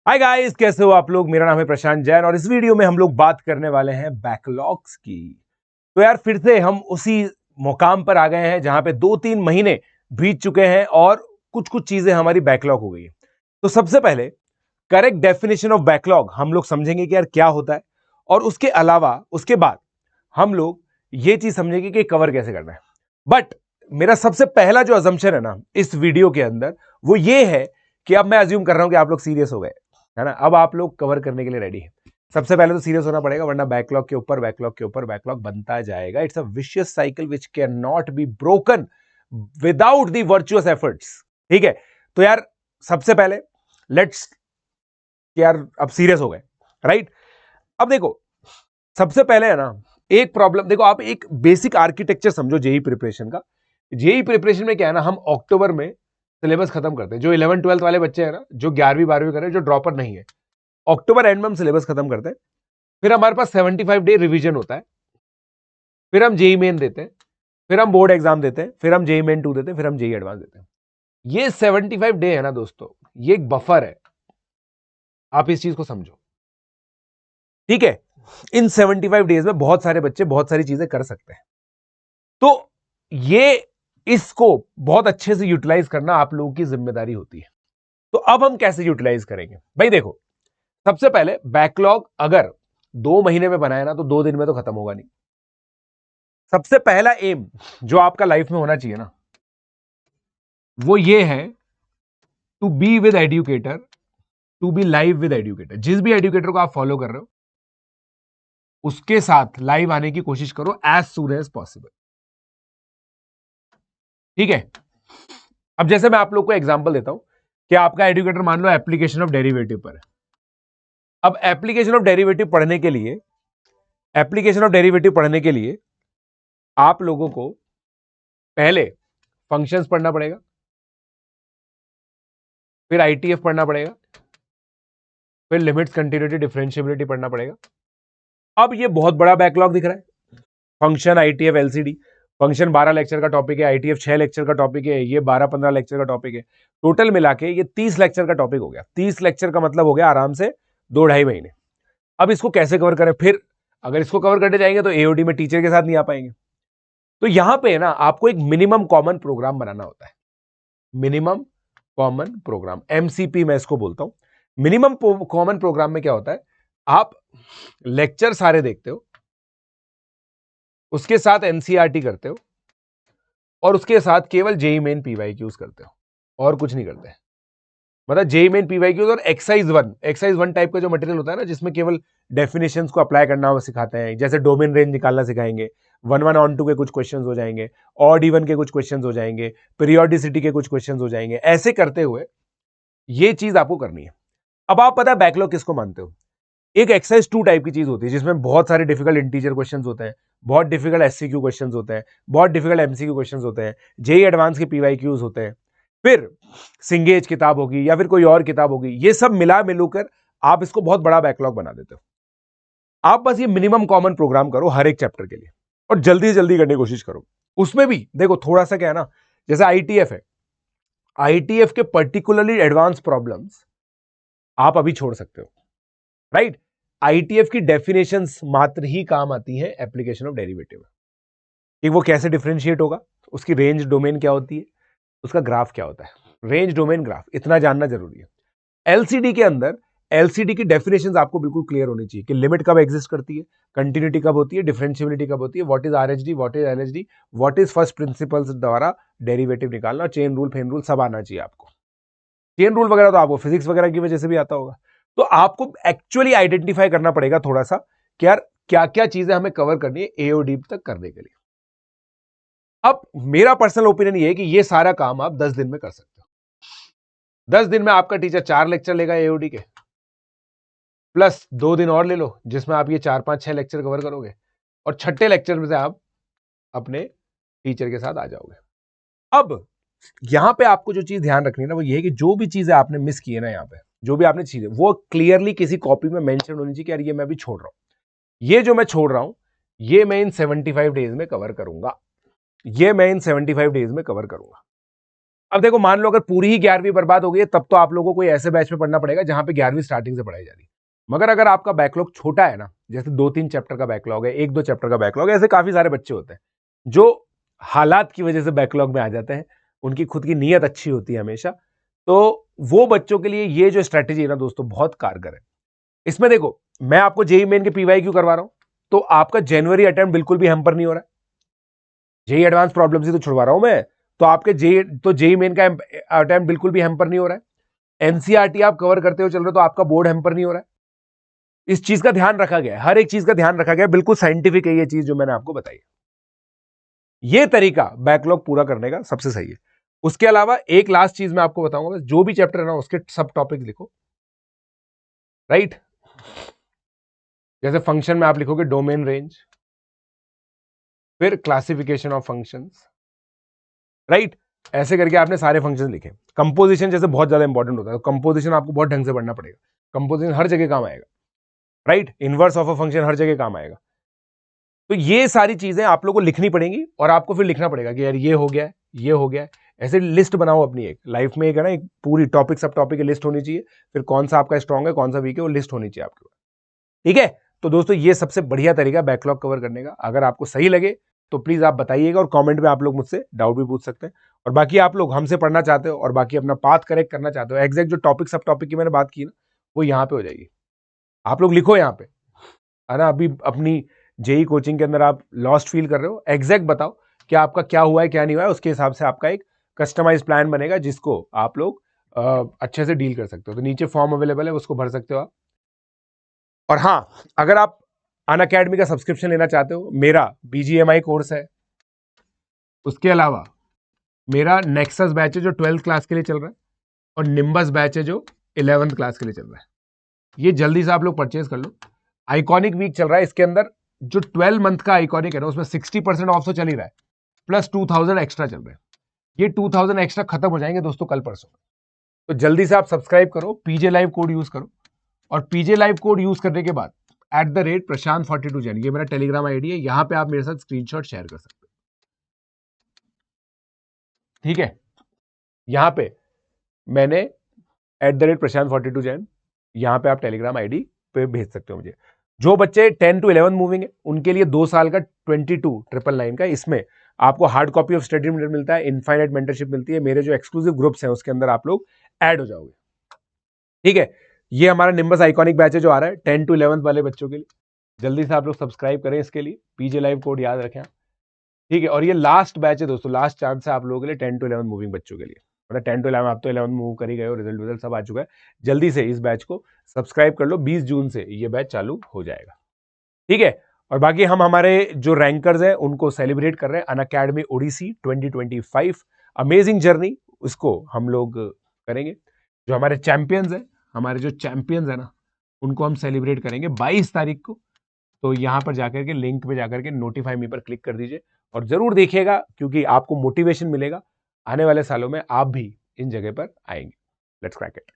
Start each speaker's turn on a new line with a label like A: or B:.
A: Hi guys, कैसे हो आप लोग। मेरा नाम है प्रशांत जैन और इस वीडियो में हम लोग बात करने वाले हैं बैकलॉग्स की। तो यार फिर से हम उसी मुकाम पर आ गए हैं जहां पे 2-3 महीने बीत चुके हैं और कुछ कुछ चीजें हमारी बैकलॉग हो गई है। तो सबसे पहले करेक्ट डेफिनेशन ऑफ बैकलॉग हम लोग समझेंगे कि यार क्या होता है, और उसके अलावा उसके बाद हम लोग ये चीज समझेंगे कि कवर कैसे करना है। बट मेरा सबसे पहला जो अजम्पशन है ना इस वीडियो के अंदर, वो ये है कि अब मैं अज्यूम कर रहा हूं कि आप लोग सीरियस हो गए, है ना। अब आप लोग कवर करने के लिए रेडी है। सबसे पहले तो सीरियस होना पड़ेगा, वरना बैकलॉग के ऊपर बैकलॉग के ऊपर बैकलॉग बनता जाएगा। It's a vicious cycle which can not be broken without the virtuous efforts. ठीक है, तो यार सबसे पहले लेट्स, यार अब सीरियस हो गए, राइट। अब देखो, सबसे पहले है ना एक प्रॉब्लम। देखो, आप एक बेसिक आर्किटेक्चर समझो जेई प्रिपरेशन का। जेई प्रिपरेशन में क्या है ना, हम अक्टूबर में सिलेबस खत्म करते हैं। जो 11th-12th वाले बच्चे हैं ना, जो 11वीं 12वीं कर रहे हैं, जो ड्रॉपर नहीं है, अक्टूबर एंड में हम सिलेबस खत्म करते हैं। फिर हमारे पास 75 डे रिवीजन होता है। फिर हम जेई मेन देते हैं, फिर हम बोर्ड एग्जाम देते हैं, फिर हम जेई मेन 2 देते हैं, फिर हम जेई एडवांस देते हैं। ये 75 डे है ना दोस्तों, ये एक बफर है। आप इस चीज को समझो, ठीक है। इन 75 डेज में बहुत सारे बच्चे बहुत सारी चीजें कर सकते हैं। तो ये इसको बहुत अच्छे से यूटिलाइज करना आप लोगों की जिम्मेदारी होती है। तो अब हम कैसे यूटिलाइज करेंगे भाई। देखो, सबसे पहले बैकलॉग अगर 2 महीने में बनाया ना, तो 2 दिन में तो खत्म होगा नहीं। सबसे पहला एम जो आपका लाइफ में होना चाहिए ना, वो ये है to be with educator, to be live with educator. जिस भी एडुकेटर को आप फॉलो कर रहे हो, उसके साथ लाइव आने की कोशिश करो एज सून एज पॉसिबल। ठीक है। अब जैसे मैं आप लोग को एग्जांपल देता हूं कि आपका एडुकेटर मान लो एप्लीकेशन ऑफ डेरिवेटिव पर है। अब एप्लीकेशन ऑफ डेरिवेटिव पढ़ने के लिए, एप्लीकेशन ऑफ डेरिवेटिव पढ़ने के लिए आप लोगों को पहले फंक्शंस पढ़ना पड़ेगा, फिर आईटीएफ पढ़ना पड़ेगा, फिर लिमिट्स, कंटिन्यूटी, डिफरेंशियबिलिटी पढ़ना पड़ेगा। अब ये बहुत बड़ा बैकलॉग दिख रहा है। Function, ITF, LCD. Function 12 lecture का टॉपिक है, आईटीएफ 6 लेक्चर का टॉपिक है, ये 12-15 लेक्चर का टॉपिक है। टोटल मिला के ये 30 लेक्चर का टॉपिक हो गया। 30 लेक्चर का मतलब हो गया आराम से 2-2.5 महीने। अब इसको कैसे कवर करें। फिर अगर इसको कवर करने जाएंगे तो एओडी में टीचर के साथ नहीं आ पाएंगे। तो यहां पे ना आपको एक मिनिमम कॉमन प्रोग्राम बनाना होता है। मिनिमम कॉमन प्रोग्राम, एमसीपी मैं इसको बोलता हूं। मिनिमम कॉमन प्रोग्राम में क्या होता है, आप लेक्चर सारे देखते हो, उसके साथ एनसीईआरटी करते हो, और उसके साथ केवल जेई मेन पीवाईक्यूज करते हो, और कुछ नहीं करते। मतलब जेई मेन पीवाईक्यूज और एक्सरसाइज 1 टाइप का जो मटेरियल होता है ना, जिसमें केवल डेफिनेशंस को अप्लाई करना सिखाते हैं। जैसे डोमेन रेंज निकालना सिखाएंगे, 1-1 on 2 के कुछ क्वेश्चंस हो जाएंगे, ऑड इवन के कुछ क्वेश्चंस हो जाएंगे, पीरियोडिसिटी के कुछ क्वेश्चंस हो जाएंगे। ऐसे करते हुए ये चीज आपको करनी है। अब आप पता है बैकलॉग किसको मानते हो। एक एक्सरसाइज 2 टाइप की चीज होती है, जिसमें बहुत सारे डिफिकल्ट इंटीजर क्वेश्चंस होते हैं, बहुत डिफिकल्ट एससीक्यू क्वेश्चंस होते हैं, बहुत डिफिकल्ट एमसीक्यू क्वेश्चंस होते हैं, जेई एडवांस के पीवाईक्यूज होते हैं, फिर सिंगेज किताब होगी या फिर कोई और किताब होगी। ये सब मिला मिलकर आप इसको बहुत बड़ा बैकलॉग बना देते हो। आप बस ये मिनिमम कॉमन प्रोग्राम करो हर एक चैप्टर के लिए, और जल्दी से जल्दी करने की कोशिश करो। उसमें भी देखो थोड़ा सा क्या है ना, जैसे आईटीएफ है, आईटीएफ के पर्टिकुलरली एडवांस प्रॉब्लम्स आप अभी छोड़ सकते हो, राइट। आईटीएफ की डेफिनेशंस मात्र ही काम आती है एप्लीकेशन ऑफ डेरिवेटिव में, कि वो कैसे डिफरेंशिएट होगा, उसकी रेंज डोमेन क्या होती है, उसका ग्राफ क्या होता है। रेंज डोमेन ग्राफ इतना जानना जरूरी है। एलसीडी के अंदर एलसीडी की डेफिनेशंस आपको बिल्कुल क्लियर होनी चाहिए कि लिमिट कब एग्जिस्ट करती है, कंटिन्यूटी कब होती है, डिफरेंशियबिलिटी कब होती है, what is RHD, what is LHD, what is first principles द्वारा डेरिवेटिव निकालना, चेन रूल, फेन रूल सब आना चाहिए आपको। चेन रूल वगैरह तो आपको फिजिक्स वगैरह की वजह से भी आता होगा। तो आपको एक्चुअली आइडेंटिफाई करना पड़ेगा थोड़ा सा कि यार क्या क्या चीजें हमें कवर करनी है एओडी तक करने के लिए। अब मेरा पर्सनल ओपिनियन ये है कि ये सारा काम आप 10 दिन में कर सकते हो। 10 दिन में आपका टीचर 4 लेक्चर लेगा एओडी के, प्लस 2 दिन और ले लो जिसमें आप ये 4-5-6 लेक्चर कवर करोगे, और छठे लेक्चर में से आप अपने टीचर के साथ आ जाओगे। अब यहां पे आपको जो चीज ध्यान रखनी है ना, वो ये है कि जो भी चीजें आपने मिस की है ना, यहाँ पे जो भी आपने चीजें, वो क्लियरली किसी कॉपी में मेंशन होनी चाहिए कि यार ये मैं अभी छोड़ रहा हूं, ये जो मैं छोड़ रहा हूं ये मैं इन 75 डेज में कवर करूंगा, ये मैं इन 75 डेज में कवर करूंगा। अब देखो, मान लो अगर पूरी ही 11वीं बर्बाद हो गई है, तब तो आप लोगों को कोई ऐसे बैच में पढ़ना पड़ेगा जहां पे 11वीं स्टार्टिंग से पढ़ाई जा रही है। मगर अगर आपका बैकलॉग छोटा है ना, जैसे 2-3 चैप्टर का बैकलॉग है, 1-2 चैप्टर का बैकलॉग है, ऐसे काफी सारे बच्चे होते हैं जो हालात की वजह से बैकलॉग में आ जाते हैं, उनकी खुद की नीयत अच्छी होती है हमेशा, तो वो बच्चों के लिए ये जो स्ट्रैटेजी है ना दोस्तों, बहुत कारगर है। इसमें देखो, मैं आपको जेई मेन के पीवाईक्यू करवा रहा हूं, तो आपका जनवरी अटेम्प्ट बिल्कुल भी हैम्पर नहीं हो रहा है। जेई एडवांस प्रॉब्लम से तो छुड़वा रहा हूं मैं, तो आपके जेई मेन का अटेम्प्ट बिल्कुल भी हैम्पर नहीं हो रहा है। एनसीईआरटी आप कवर करते हो चल रहे हो, तो आपका बोर्ड हैम्पर नहीं हो रहा है। इस चीज का ध्यान रखा गया है, हर एक चीज का ध्यान रखा गया है, बिल्कुल साइंटिफिक है ये चीज जो मैंने आपको बताई। ये तरीका बैकलॉग पूरा करने का सबसे सही है। उसके अलावा एक लास्ट चीज मैं आपको बताऊंगा, जो भी चैप्टर है ना उसके सब टॉपिक लिखो, राइट। जैसे फंक्शन में आप लिखोगे डोमेन रेंज, फिर क्लासिफिकेशन ऑफ फंक्शंस, राइट। ऐसे करके आपने सारे फंक्शन लिखे। कंपोजिशन जैसे बहुत ज्यादा इंपॉर्टेंट होता है, कंपोजिशन आपको बहुत ढंग से पढ़ना पड़ेगा, कंपोजिशन हर जगह काम आएगा, right. Inverse of a function हर जगह काम आएगा। तो ये सारी चीजें आप लोगों को लिखनी पड़ेंगी, और आपको फिर लिखना पड़ेगा कि यार ये हो गया, ये हो गया। ऐसे लिस्ट बनाओ अपनी, एक लाइफ में एक है ना, एक पूरी टॉपिक सब टॉपिक की लिस्ट होनी चाहिए, फिर कौन सा आपका स्ट्रॉन्ग है कौन सा वीक है वो लिस्ट होनी चाहिए आपके पास, ठीक है। तो दोस्तों ये सबसे बढ़िया तरीका बैकलॉग कवर करने का। अगर आपको सही लगे तो प्लीज आप बताइएगा, और कमेंट में आप लोग मुझसे डाउट भी पूछ सकते हैं। और बाकी आप लोग हमसे पढ़ना चाहते हो और बाकी अपना पाथ करेक्ट करना चाहते हो, एग्जैक्ट जो टॉपिक सब टॉपिक की मैंने बात की ना, वो यहाँ पे हो जाएगी। आप लोग लिखो यहाँ पे, है ना। अभी अपनी जेई कोचिंग के अंदर आप लॉस्ट फील कर रहे हो, एग्जैक्ट बताओ कि आपका क्या हुआ है क्या नहीं हुआ है, उसके हिसाब से आपका एक कस्टमाइज प्लान बनेगा जिसको आप लोग अच्छे से डील कर सकते हो। तो नीचे फॉर्म अवेलेबल है, उसको भर सकते हो आप। और हाँ, अगर आप अनअकैडमी का सब्सक्रिप्शन लेना चाहते हो, मेरा बीजीएमआई कोर्स है, उसके अलावा मेरा नेक्सस बैच है जो 12th क्लास के लिए चल रहा है, और निम्बस बैच है जो 11th क्लास के लिए चल रहा है। ये जल्दी से आप लोग परचेज कर लो। आइकॉनिक वीक चल रहा है, इसके अंदर जो 12 मंथ का आइकॉनिक है ना, उसमें 60% ऑफ तो चल ही रहा है, प्लस 2000 एक्स्ट्रा चल रहा है। ये 2000 एक्स्ट्रा खत्म हो जाएंगे दोस्तों कल परसों। तो जल्दी से आप सब्सक्राइब करो, पीजे लाइव कोड यूज करो, और पीजे लाइव कोड यूज करने के बाद @प्रशांत42 जैन, ये मेरा टेलीग्राम आईडी है, यहां पे आप मेरे साथ स्क्रीनशॉट शेयर कर सकते हो, ठीक है। यहां पे मैंने @प्रशांत42 जैन, यहां पे आप टेलीग्राम आईडी पे भेज सकते हो मुझे। जो बच्चे 10 to 11 मूविंग है उनके लिए 2 साल का 22,999 का, इसमें आपको hard copy of study material मिलता है, इनफाइनाइट मेंटरशिप मिलती है, मेरे जो एक्सक्लूसिव ग्रुप्स हैं उसके अंदर आप लोग ऐड हो जाओगे, ठीक है। ये हमारा निम्बस आइकॉनिक बैच है जो आ रहा है 10 to 11 वाले बच्चों के लिए। जल्दी से आप लोग सब्सक्राइब करें इसके लिए, पीजे लाइव कोड याद रखें, ठीक है। और ये लास्ट बैच है दोस्तों, लास्ट चांस है आप लोगों के लिए 10 to 11 मूविंग बच्चों के लिए, मतलब 10 to 11, आप तो 11 मूव कर ही गए हो, रिजल्ट सब आ चुका है। जल्दी से इस बैच को सब्सक्राइब कर लो, 20 जून से ये बैच चालू हो जाएगा, ठीक है। और बाकी हम हमारे जो रैंकर्स हैं उनको सेलिब्रेट कर रहे हैं, अनअकैडमी ओडिसी 2025 अमेजिंग जर्नी, उसको हम लोग करेंगे। जो हमारे चैंपियंस हैं, हमारे जो चैंपियंस हैं ना, उनको हम सेलिब्रेट करेंगे 22 तारीख को। तो यहां पर जाकर के लिंक पे जाकर के नोटिफाई मी पर क्लिक कर दीजिए, और जरूर देखिएगा, क्योंकि आपको मोटिवेशन मिलेगा। आने वाले सालों में आप भी इन जगह पर आएंगे। Let's crack it.